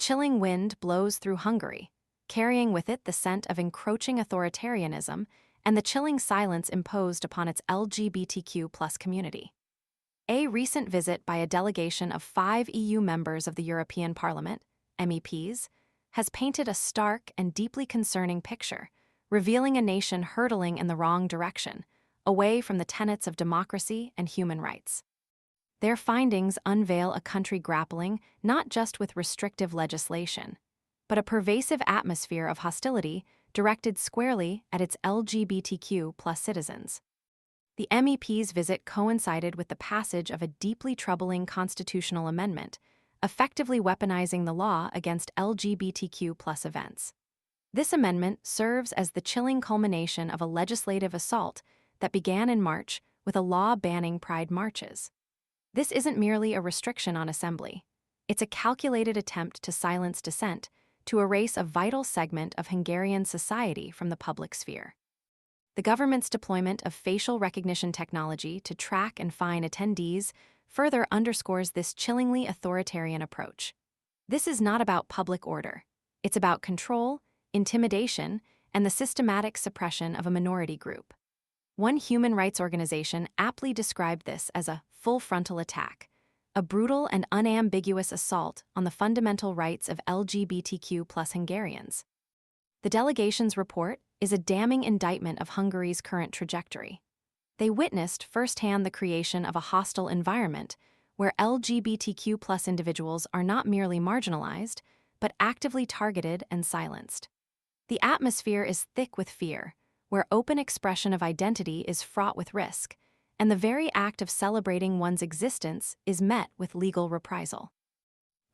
chilling wind blows through Hungary, carrying with it the scent of encroaching authoritarianism and the chilling silence imposed upon its LGBTQ community. A recent visit by a delegation of 5 EU members of the European Parliament, MEPs, has painted a stark and deeply concerning picture, revealing a nation hurtling in the wrong direction, away from the tenets of democracy and human rights. Their findings unveil a country grappling not just with restrictive legislation, but a pervasive atmosphere of hostility directed squarely at its LGBTQ citizens. The MEP's visit coincided with the passage of a deeply troubling constitutional amendment, effectively weaponizing the law against LGBTQ events. This amendment serves as the chilling culmination of a legislative assault that began in March with a law banning pride marches. This isn't merely a restriction on assembly. It's a calculated attempt to silence dissent, to erase a vital segment of Hungarian society from the public sphere. The government's deployment of facial recognition technology to track and fine attendees further underscores this chillingly authoritarian approach. This is not about public order. It's about control, intimidation, and the systematic suppression of a minority group. One human rights organization aptly described this as a full frontal attack, a brutal and unambiguous assault on the fundamental rights of LGBTQ Hungarians. The delegation's report is a damning indictment of Hungary's current trajectory. They witnessed firsthand the creation of a hostile environment where LGBTQ individuals are not merely marginalized, but actively targeted and silenced. The atmosphere is thick with fear, where open expression of identity is fraught with risk, and the very act of celebrating one's existence is met with legal reprisal.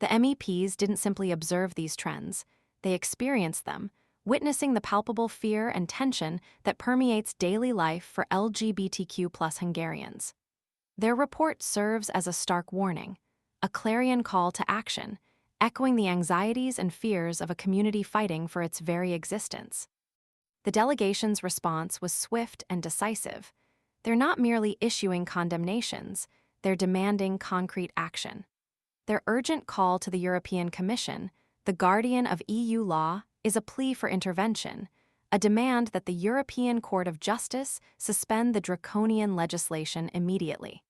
The MEPs didn't simply observe these trends, they experienced them, witnessing the palpable fear and tension that permeates daily life for LGBTQ Hungarians. Their report serves as a stark warning, a clarion call to action, echoing the anxieties and fears of a community fighting for its very existence. The delegation's response was swift and decisive. They're not merely issuing condemnations, they're demanding concrete action. Their urgent call to the European Commission, the guardian of EU law, is a plea for intervention, a demand that the European Court of Justice suspend the draconian legislation immediately.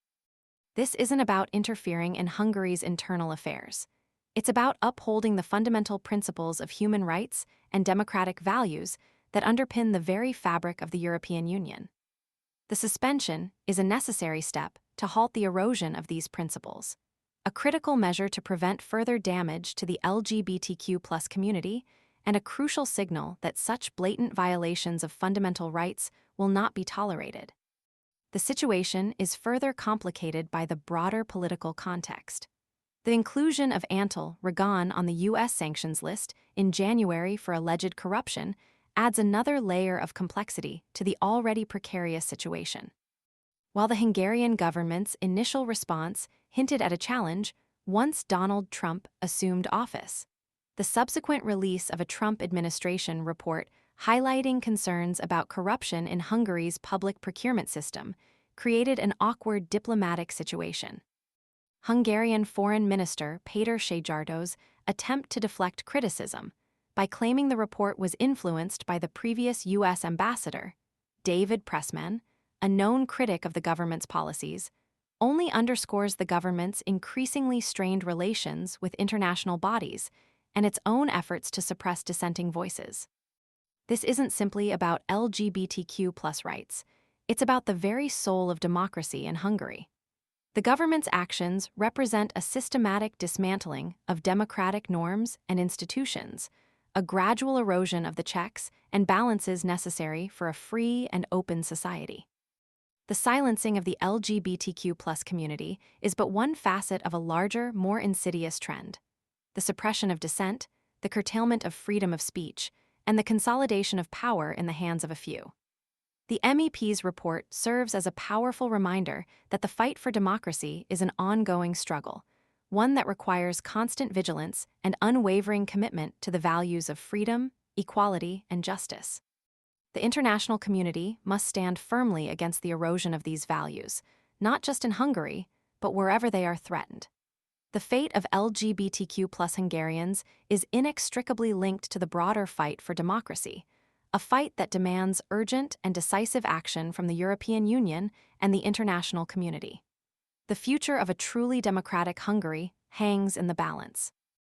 This isn't about interfering in Hungary's internal affairs. It's about upholding the fundamental principles of human rights and democratic values that underpin the very fabric of the European Union. The suspension is a necessary step to halt the erosion of these principles, a critical measure to prevent further damage to the LGBTQ community, and a crucial signal that such blatant violations of fundamental rights will not be tolerated. The situation is further complicated by the broader political context. The inclusion of anti-LGBTQ on the U.S. sanctions list in January for alleged corruption adds another layer of complexity to the already precarious situation. While the Hungarian government's initial response hinted at a challenge once Donald Trump assumed office, the subsequent release of a Trump administration report highlighting concerns about corruption in Hungary's public procurement system created an awkward diplomatic situation. Hungarian Foreign Minister Péter Szijjártó's attempt to deflect criticism by claiming the report was influenced by the previous U.S. ambassador, David Pressman, a known critic of the government's policies, only underscores the government's increasingly strained relations with international bodies and its own efforts to suppress dissenting voices. This isn't simply about LGBTQ rights, it's about the very soul of democracy in Hungary. The government's actions represent a systematic dismantling of democratic norms and institutions, a gradual erosion of the checks and balances necessary for a free and open society. The silencing of the LGBTQ community is but one facet of a larger, more insidious trend. The suppression of dissent, the curtailment of freedom of speech, and the consolidation of power in the hands of a few. The MEP's report serves as a powerful reminder that the fight for democracy is an ongoing struggle, one that requires constant vigilance and unwavering commitment to the values of freedom, equality, and justice. The international community must stand firmly against the erosion of these values, not just in Hungary, but wherever they are threatened. The fate of LGBTQ Hungarians is inextricably linked to the broader fight for democracy, a fight that demands urgent and decisive action from the European Union and the international community. The future of a truly democratic Hungary hangs in the balance.